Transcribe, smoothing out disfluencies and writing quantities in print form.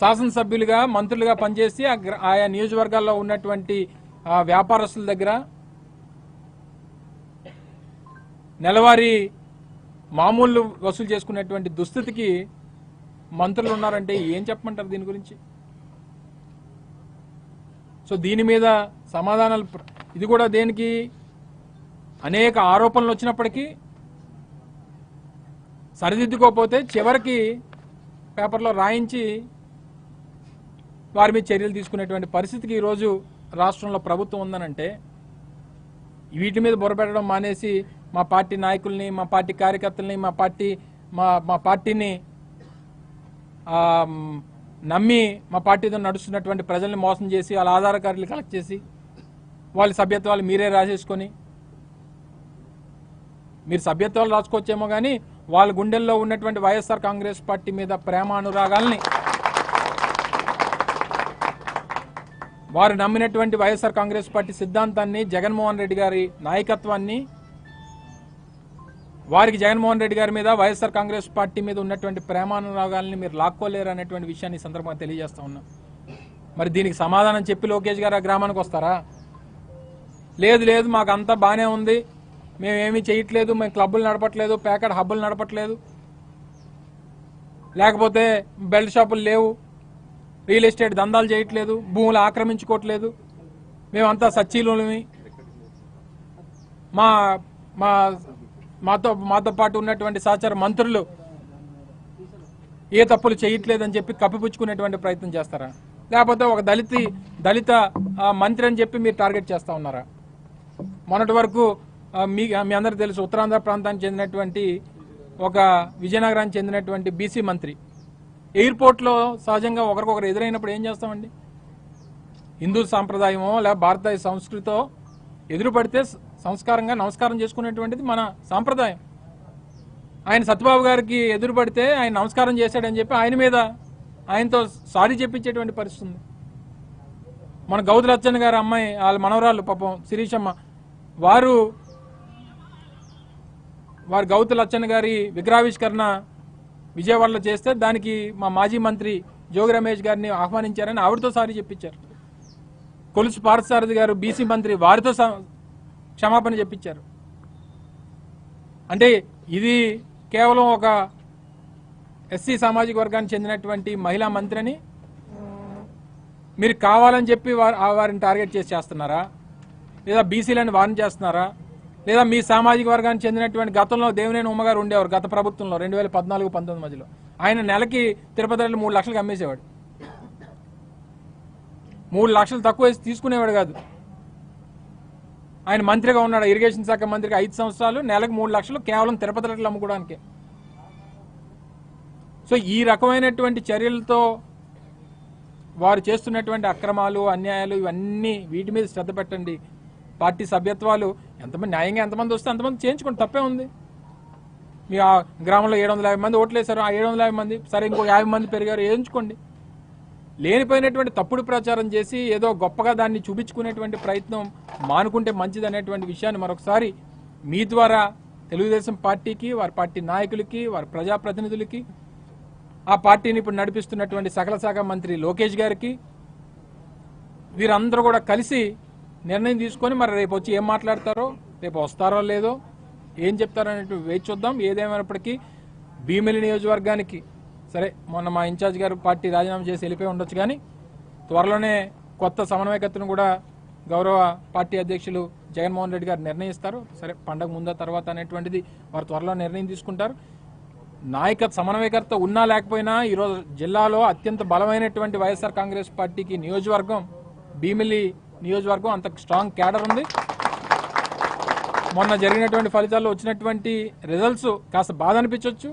శాసనసభ్యులుగా మంత్రులుగా పనిచేసి ఆయా నియోజకవర్గాల్లో ఉన్నటువంటి వ్యాపారస్తుల దగ్గర నెలవారీ మామూలు వసూలు చేసుకునేటువంటి దుస్థితికి మంత్రులు ఉన్నారంటే ఏం చెప్పమంటారు దీని గురించి? సో దీని మీద సమాధానాలు ఇది కూడా దేనికి అనేక ఆరోపణలు వచ్చినప్పటికీ సరిదిద్దుకోకపోతే చివరికి పేపర్లో రాయించి వారి మీద చర్యలు తీసుకునేటువంటి పరిస్థితికి ఈరోజు రాష్ట్రంలో ప్రభుత్వం ఉందనంటే వీటి మీద బుర్రపెట్టడం మానేసి మా పార్టీ నాయకుల్ని, మా పార్టీ కార్యకర్తల్ని, మా పార్టీని నమ్మి మా పార్టీతో నడుస్తున్నటువంటి ప్రజల్ని మోసం చేసి వాళ్ళ ఆధార్ కార్డులు కలెక్ట్ చేసి వాళ్ళ సభ్యత్వాలు మీరే రాసేసుకొని, మీరు సభ్యత్వాలు రాసుకోవచ్చేమో కానీ వాళ్ళ గుండెల్లో ఉన్నటువంటి వైఎస్ఆర్ కాంగ్రెస్ పార్టీ మీద ప్రేమ అనురాగాల్ని, వారు నమ్మినటువంటి వైఎస్ఆర్ కాంగ్రెస్ పార్టీ సిద్ధాంతాన్ని, జగన్మోహన్ రెడ్డి గారి నాయకత్వాన్ని, వారికి జగన్మోహన్ రెడ్డి గారి మీద వైఎస్ఆర్ కాంగ్రెస్ పార్టీ మీద ఉన్నటువంటి ప్రేమానురాగాల్ని మీరు లాక్కోలేరు అనేటువంటి విషయాన్ని ఈ సందర్భంగా తెలియజేస్తా ఉన్నా. మరి దీనికి సమాధానం చెప్పి లోకేష్ గారు ఆ గ్రామానికి వస్తారా? లేదు లేదు మాకు అంతా బాగానే ఉంది, మేమేమీ చేయట్లేదు, మేము క్లబ్బులు నడపట్లేదు, ప్యాకెట్ హబ్బులు నడపట్లేదు, లేకపోతే బెల్ట్ షాపులు లేవు, రియల్ ఎస్టేట్ దందాలు చేయట్లేదు, భూములు ఆక్రమించుకోవట్లేదు, మేమంతా సచ్చీలుమి, మాతో పాటు ఉన్నటువంటి సహచర మంత్రులు ఏ తప్పులు చేయట్లేదని చెప్పి కప్పిపుచ్చుకునేటువంటి ప్రయత్నం చేస్తారా? లేకపోతే ఒక దళిత మంత్రి అని చెప్పి మీరు టార్గెట్ చేస్తూ ఉన్నారా? మొన్నటి వరకు మీ అందరికీ తెలుసు, ఉత్తరాంధ్ర ప్రాంతానికి చెందినటువంటి ఒక విజయనగరానికి చెందినటువంటి బీసీ మంత్రి ఎయిర్పోర్ట్లో సహజంగా ఒకరికొకరు ఎదురైనప్పుడు ఏం చేస్తామండి? హిందూ సాంప్రదాయమో లేదా భారతీయ సంస్కృతో ఎదురు పడితే సంస్కారంగా నమస్కారం చేసుకునేటువంటిది మన సాంప్రదాయం. ఆయన సత్యబాబు గారికి ఎదురు పడితే ఆయన నమస్కారం చేశాడని చెప్పి ఆయనతో సారీ చెప్పించేటువంటి పరిస్థితి ఉంది. మన గౌతు లచ్చన్న గారి అమ్మాయి, వాళ్ళ మనవరాళ్ళు పాపం శిరీషమ్మ, వారు గౌతు లచ్చన్న గారి విగ్రహావిష్కరణ విజయవాడలో చేస్తే దానికి మా మాజీ మంత్రి జోగి రమేష్ గారిని ఆహ్వానించారని ఆవిడతో సారీ చెప్పించారు. కొలుసు పార్థసారథి గారు బీసీ మంత్రి, వారితో క్షమాపణ చెప్పించారు. అంటే ఇది కేవలం ఒక ఎస్సీ సామాజిక వర్గానికి చెందినటువంటి మహిళా మంత్రిని మీరు కావాలని చెప్పి వారిని టార్గెట్ చేస్తున్నారా? లేదా బీసీలను వార్న్ చేస్తున్నారా? లేదా మీ సామాజిక వర్గానికి చెందినటువంటి గతంలో దేవినేని ఉమ్మగారు ఉండేవారు గత ప్రభుత్వంలో 2014-19 మధ్యలో, ఆయన నెలకి తిరుపతి 3 లక్షలకు అమ్మేసేవాడు. 3 లక్షలు తక్కువ వేసి తీసుకునేవాడు కాదు. ఆయన మంత్రిగా ఉన్నాడు, ఇరిగేషన్ శాఖ మంత్రిగా 5 సంవత్సరాలు, నెలకు 3 లక్షలు కేవలం తిరుపతి అమ్ముకోవడానికే. సో ఈ రకమైనటువంటి చర్యలతో వారు చేస్తున్నటువంటి అక్రమాలు, అన్యాయాలు ఇవన్నీ వీటి మీద శ్రద్ధ పెట్టండి. పార్టీ సభ్యత్వాలు ఎంతమంది న్యాయంగా ఎంతమంది వస్తే అంతమంది చేయించుకోండి, తప్పే ఉంది. మీ ఆ గ్రామంలో 750 మంది ఓట్లేశారు, ఆ 750 మంది సరే ఇంకో 50 మంది పెరిగారు, వేయించుకోండి. లేనిపోయినటువంటి తప్పుడు ప్రచారం చేసి ఏదో గొప్పగా దాన్ని చూపించుకునేటువంటి ప్రయత్నం మానుకుంటే మంచిది అనేటువంటి విషయాన్ని మరొకసారి మీ ద్వారా తెలుగుదేశం పార్టీకి, వారి పార్టీ నాయకులకి, వారి ప్రజాప్రతినిధులకి, ఆ పార్టీని ఇప్పుడు నడిపిస్తున్నటువంటి సకల శాఖ మంత్రి లోకేష్ గారికి, వీరందరూ కూడా కలిసి నిర్ణయం తీసుకొని మరి రేపు వచ్చి ఏం మాట్లాడతారో, రేపు వస్తారో లేదో, ఏం చెప్తారో అనేటువంటి వేచి చూద్దాం. ఏదేమైనప్పటికీ భీమిలి నియోజకవర్గానికి సరే మొన్న మా ఇన్ఛార్జ్ గారు పార్టీ రాజీనామా చేసి వెళ్ళిపోయి ఉండొచ్చు, కానీ త్వరలోనే కొత్త సమన్వయకర్తను కూడా గౌరవ పార్టీ అధ్యక్షులు జగన్మోహన్ రెడ్డి గారు నిర్ణయిస్తారు. సరే పండగ ముందా తర్వాత అనేటువంటిది వారు త్వరలో నిర్ణయం తీసుకుంటారు. సమన్వయకర్త ఉన్నా లేకపోయినా ఈరోజు జిల్లాలో అత్యంత బలమైనటువంటి వైఎస్ఆర్ కాంగ్రెస్ పార్టీకి నియోజకవర్గం భీమిలి నియోజకవర్గం అంత స్ట్రాంగ్ క్యాడర్ ఉంది. మొన్న జరిగినటువంటి ఫలితాల్లో వచ్చినటువంటి రిజల్ట్స్ కాస్త బాధ అనిపించవచ్చు,